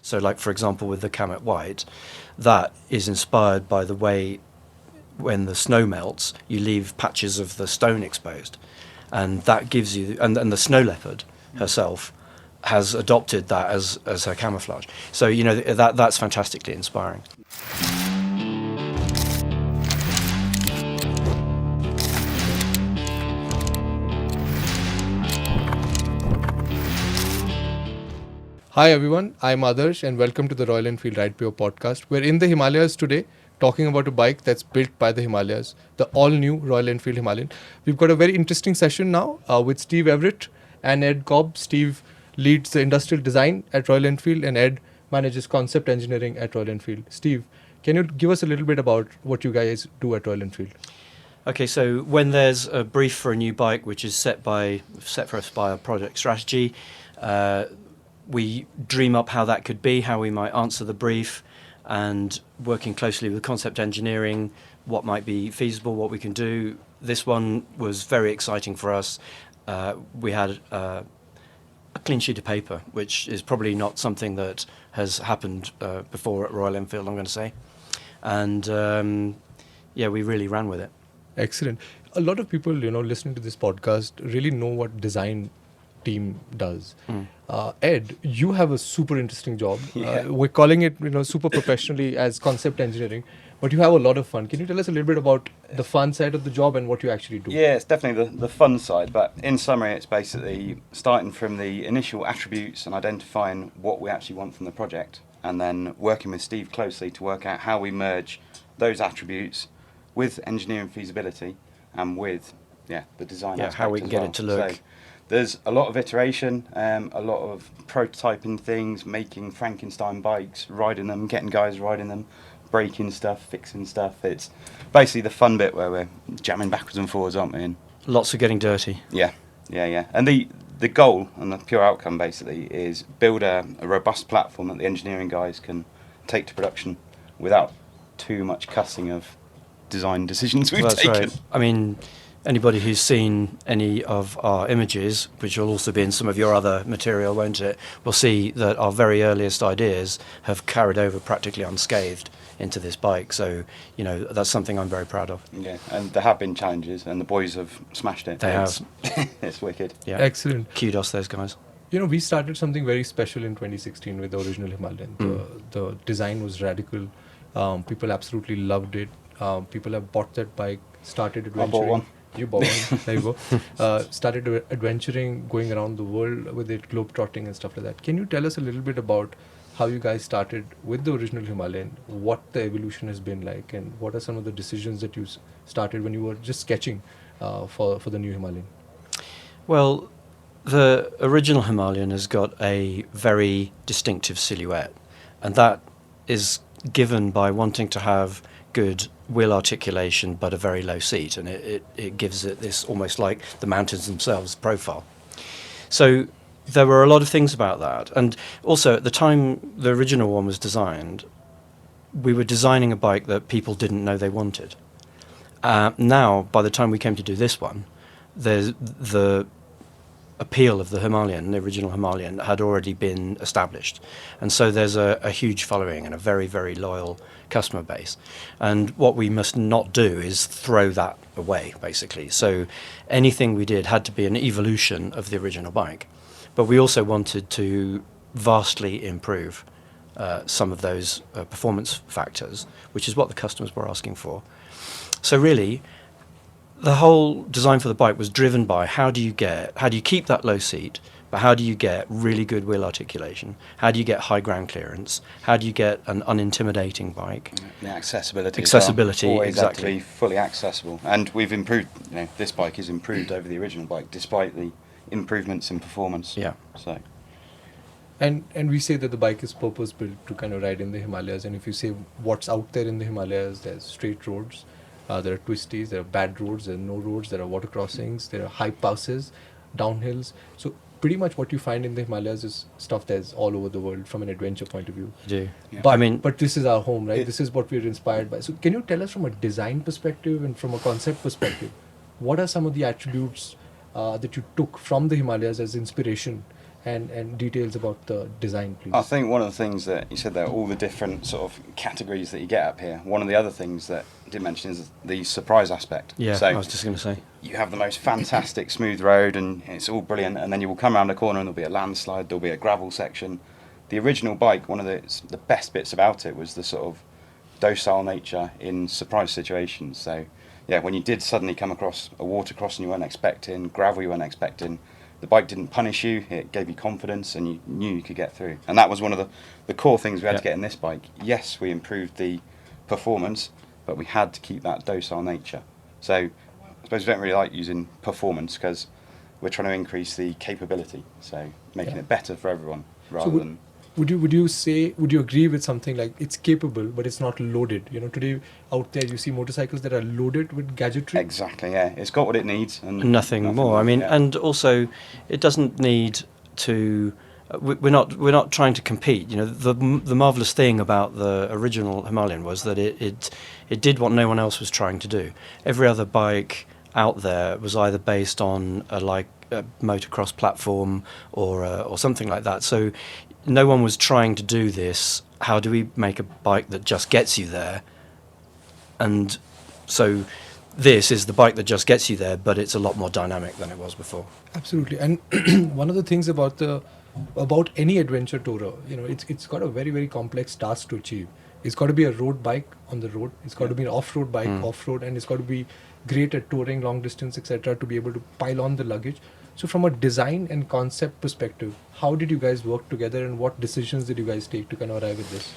So like, for example, with the Kamet White, that is inspired by the way when the snow melts, you leave patches of the stone exposed. And that gives you, and the snow leopard herself has adopted that as her camouflage. So, that's fantastically inspiring. Hi everyone, I'm Adarsh and welcome to the Royal Enfield Ride Pure podcast. We're in the Himalayas today talking about a bike that's built by the Himalayas, the all-new Royal Enfield Himalayan. We've got a very interesting session now with Steve Everitt and Ed Cobb. Steve leads the industrial design at Royal Enfield and Ed manages concept engineering at Royal Enfield. Steve, can you give us a little bit about what you guys do at Royal Enfield? Okay, so when there's a brief for a new bike which is set for us by a project strategy, we dream up how that could be, how we might answer the brief, and working closely with concept engineering, what might be feasible, what we can do. This one was very exciting for us. We had a clean sheet of paper, which is probably not something that has happened before at Royal Enfield, I'm going to say. And we really ran with it. Excellent. A lot of people, listening to this podcast really know what design team does. Ed, you have a super interesting job. Yeah. We're calling it, super professionally as concept engineering, but you have a lot of fun. Can you tell us a little bit about the fun side of the job and what you actually do? Yeah, it's definitely the fun side, but in summary, it's basically starting from the initial attributes and identifying what we actually want from the project, and then working with Steve closely to work out how we merge those attributes with engineering feasibility and with the design aspect how we can as get well. it to look. So there's a lot of iteration, a lot of prototyping things, making Frankenstein bikes, riding them, getting guys riding them, breaking stuff, fixing stuff. It's basically the fun bit where we're jamming backwards and forwards, aren't we? And Lots of getting dirty. yeah. And the goal and the pure outcome basically is build a robust platform that the engineering guys can take to production without too much cussing of design decisions we've That's taken. right. I mean, anybody who's seen any of our images, which will also be in some of your other material, won't it, will see that our very earliest ideas have carried over practically unscathed into this bike. So, that's something I'm very proud of. Yeah, and there have been challenges, and the boys have smashed it. They have. It's wicked. Yeah. Excellent. Kudos those guys. We started something very special in 2016 with the original Himalayan. The design was radical. People absolutely loved it. People have bought that bike, started adventuring. I bought one. You bought one. There you go. Started adventuring, going around the world with it, globetrotting and stuff like that. Can you tell us a little bit about how you guys started with the original Himalayan, what the evolution has been like, and what are some of the decisions that you started when you were just sketching for the new Himalayan? Well, the original Himalayan has got a very distinctive silhouette, and that is given by wanting to have good wheel articulation but a very low seat, and it gives it this almost like the mountains themselves profile. So there were a lot of things about that, and also at the time the original one was designed, we were designing a bike that people didn't know they wanted. Now, by the time we came to do this one, there's the appeal of the Himalayan, the original Himalayan, had already been established. And so there's a huge following and a very, very loyal customer base. And what we must not do is throw that away, basically. So anything we did had to be an evolution of the original bike. But we also wanted to vastly improve some of those performance factors, which is what the customers were asking for. So really, the whole design for the bike was driven by how do you keep that low seat, but how do you get really good wheel articulation? How do you get high ground clearance? How do you get an unintimidating bike? Yeah, accessibility. Accessibility, Always exactly. have to be fully accessible, and we've improved. This bike is improved over the original bike, despite the improvements in performance. Yeah. So. And we say that the bike is purpose built to kind of ride in the Himalayas. And if you say what's out there in the Himalayas, there's straight roads. There are twisties, there are bad roads, there are no roads, there are water crossings, there are high passes, downhills. So pretty much what you find in the Himalayas is stuff that's all over the world from an adventure point of view. I do. Yeah. But this is our home, right? This is what we're inspired by. So can you tell us from a design perspective and from a concept perspective, what are some of the attributes that you took from the Himalayas as inspiration and details about the design, please? I think one of the things that you said there, all the different sort of categories that you get up here, one of the other things that you did mention is the surprise aspect. Yeah, so I was just going to say. you have the most fantastic smooth road and it's all brilliant, and then you will come around a corner and there'll be a landslide, there'll be a gravel section. The original bike, one of the best bits about it was the sort of docile nature in surprise situations. So yeah, when you did suddenly come across a water crossing you weren't expecting, gravel you weren't expecting, the bike didn't punish you, it gave you confidence and you knew you could get through. And that was one of the core things we had to get in this bike. Yes, we improved the performance, but we had to keep that docile nature. So I suppose we don't really like using performance because we're trying to increase the capability, so making it better for everyone rather than... Would you agree with something like it's capable but it's not loaded? You know, today out there you see motorcycles that are loaded with gadgetry. Exactly, yeah. It's got what it needs and Nothing more. I mean, and also it doesn't need to. We're not trying to compete. You know, the marvelous thing about the original Himalayan was that it did what no one else was trying to do. Every other bike out there was either based on a motocross platform or something like that. So no one was trying to do this. How do we make a bike that just gets you there? And so this is the bike that just gets you there, but it's a lot more dynamic than it was before. Absolutely. And one of the things about any adventure tourer, you know, it's got a very, very complex task to achieve. It's got to be a road bike on the road. It's got to be an off-road bike off-road, and it's got to be great at touring long distance, etc., to be able to pile on the luggage. So from a design and concept perspective, how did you guys work together and what decisions did you guys take to kind of arrive at this?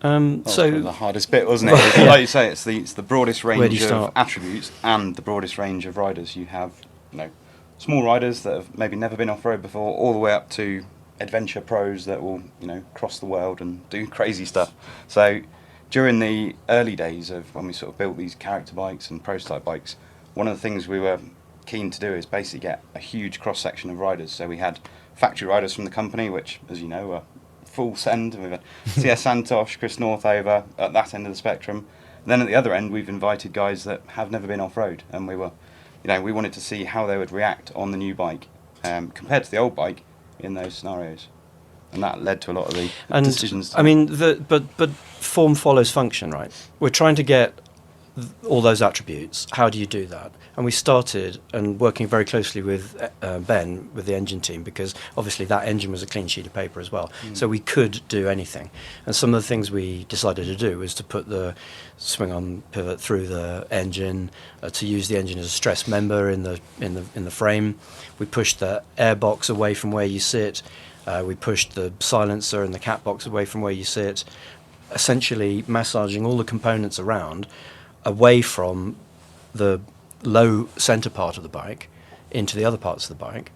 That was probably the hardest bit, wasn't it? Like you say, it's the broadest range of attributes and the broadest range of riders. You have, you know, small riders that have maybe never been off-road before, all the way up to adventure pros that will, you know, cross the world and do crazy stuff. So during the early days of when we sort of built these character bikes and prototype bikes, one of the things we were keen to do is basically get a huge cross-section of riders. So we had factory riders from the company, which, as you know, were full send. We've had CS Santosh, Chris Northover at that end of the spectrum. And then at the other end, we've invited guys that have never been off-road, and we wanted to see how they would react on the new bike compared to the old bike in those scenarios. And that led to a lot of the decisions. I mean, but form follows function, right? We're trying to get all those attributes. How do you do that? And we started and working very closely with Ben, with the engine team, because obviously that engine was a clean sheet of paper as well. So we could do anything. And some of the things we decided to do was to put the swing-on pivot through the engine, to use the engine as a stress member in the frame. We pushed the airbox away from where you sit. We pushed the silencer and the cat box away from where you sit, essentially massaging all the components around away from the low centre part of the bike into the other parts of the bike,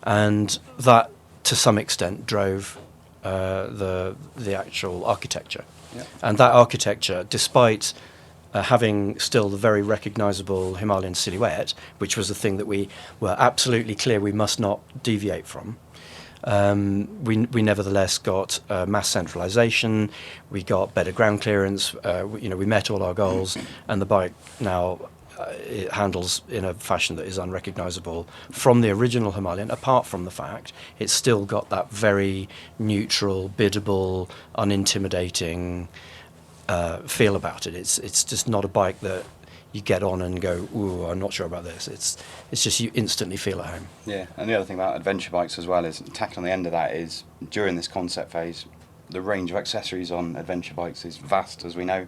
and that to some extent drove the actual architecture. And that architecture, despite having still the very recognisable Himalayan silhouette, which was the thing that we were absolutely clear we must not deviate from, we nevertheless got mass centralisation, we got better ground clearance, we met all our goals, and the bike now it handles in a fashion that is unrecognisable from the original Himalayan, apart from the fact it's still got that very neutral, biddable, unintimidating feel about it. It's just not a bike that you get on and go, ooh, I'm not sure about this. It's just you instantly feel at home. Yeah, and the other thing about adventure bikes as well is, tackling on the end of that is, during this concept phase, the range of accessories on adventure bikes is vast, as we know,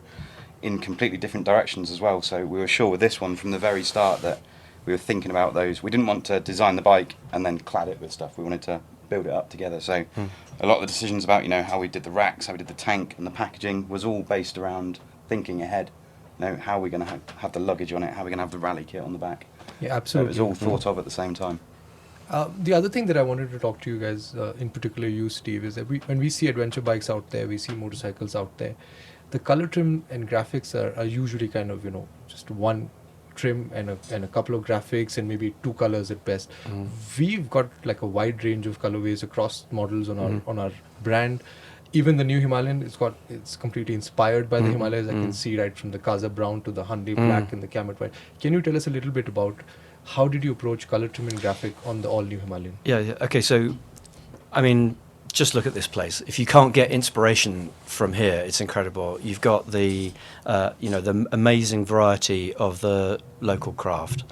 in completely different directions as well. So we were sure with this one from the very start that we were thinking about those. We didn't want to design the bike and then clad it with stuff. We wanted to build it up together. So a lot of the decisions about, how we did the racks, how we did the tank and the packaging was all based around thinking ahead. How are we going to have the luggage on it? How are we going to have the rally kit on the back? Yeah, absolutely. So it was all thought of at the same time. The other thing that I wanted to talk to you guys, in particular you, Steve, is that when we see adventure bikes out there, we see motorcycles out there, the color trim and graphics are usually kind of, just one trim and a couple of graphics and maybe two colors at best. We've got like a wide range of colorways across models on our brand. Even the new Himalayan, it's completely inspired by the Himalayas. I can see right from the Kaza brown to the Hyundai black and the Camet white. Can you tell us a little bit about how did you approach color trim and graphic on the all new Himalayan? Yeah. Okay. So I mean, just look at this place. If you can't get inspiration from here, it's incredible. You've got the the amazing variety of the local craft.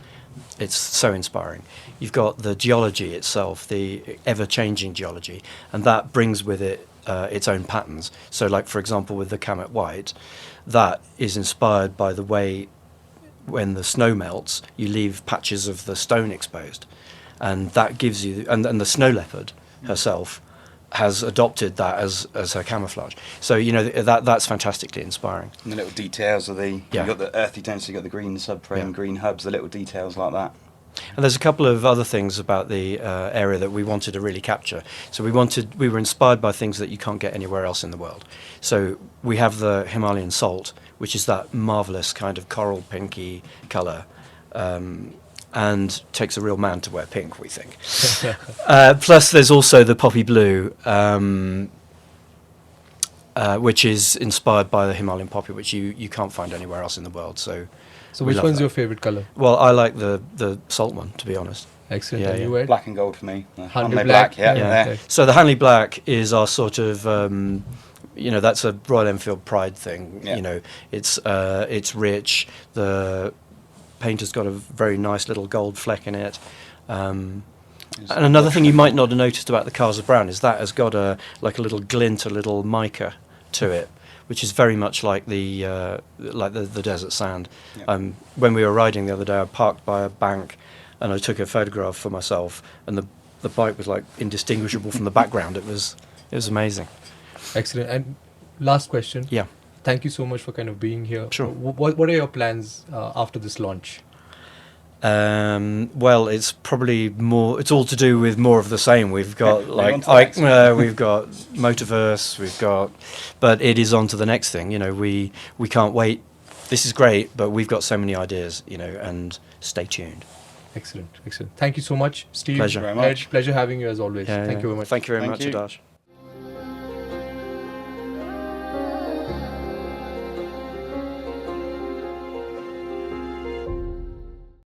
It's so inspiring. You've got the geology itself, the ever-changing geology, and that brings with it its own patterns. So, like for example, with the Kamet White, that is inspired by the way when the snow melts, you leave patches of the stone exposed, and that gives you. And the snow leopard herself has adopted that as her camouflage. So that's fantastically inspiring. And the little details of you've got the earthy tones, you've got the green subframe, green hubs, the little details like that. And there's a couple of other things about the area that we wanted to really capture. So we were inspired by things that you can't get anywhere else in the world. So we have the Himalayan salt, which is that marvelous kind of coral pinky colour, and takes a real man to wear pink, we think. Plus there's also the poppy blue, which is inspired by the Himalayan poppy, which you can't find anywhere else in the world. So which one's your favourite colour? Well, I like the salt one, to be honest. Excellent. Yeah, And yeah. you, Ed? Black and gold for me. Hanley Black, Black. yeah. Yeah. So the Hanley Black is our sort of, that's a Royal Enfield pride thing. Yeah. It's rich. The painter's got a very nice little gold fleck in it. And another thing you might not have noticed about the Casa Brown is that has got a little glint, a little mica to it, which is very much like the desert sand. Yeah. When we were riding the other day, I parked by a bank, and I took a photograph for myself, and the bike was like indistinguishable from the background. It was amazing. Excellent. And last question. Yeah. Thank you so much for kind of being here. Sure. What are your plans after this launch? Well, it's probably more. It's all to do with more of the same. We've got we've got Motorverse, but it is on to the next thing. We can't wait. This is great, but we've got so many ideas. And stay tuned. Excellent. Thank you so much, Steve. Pleasure. Very Ed, much. pleasure having you as always. Thank you very much. Thank you very Thank much, you. Adash.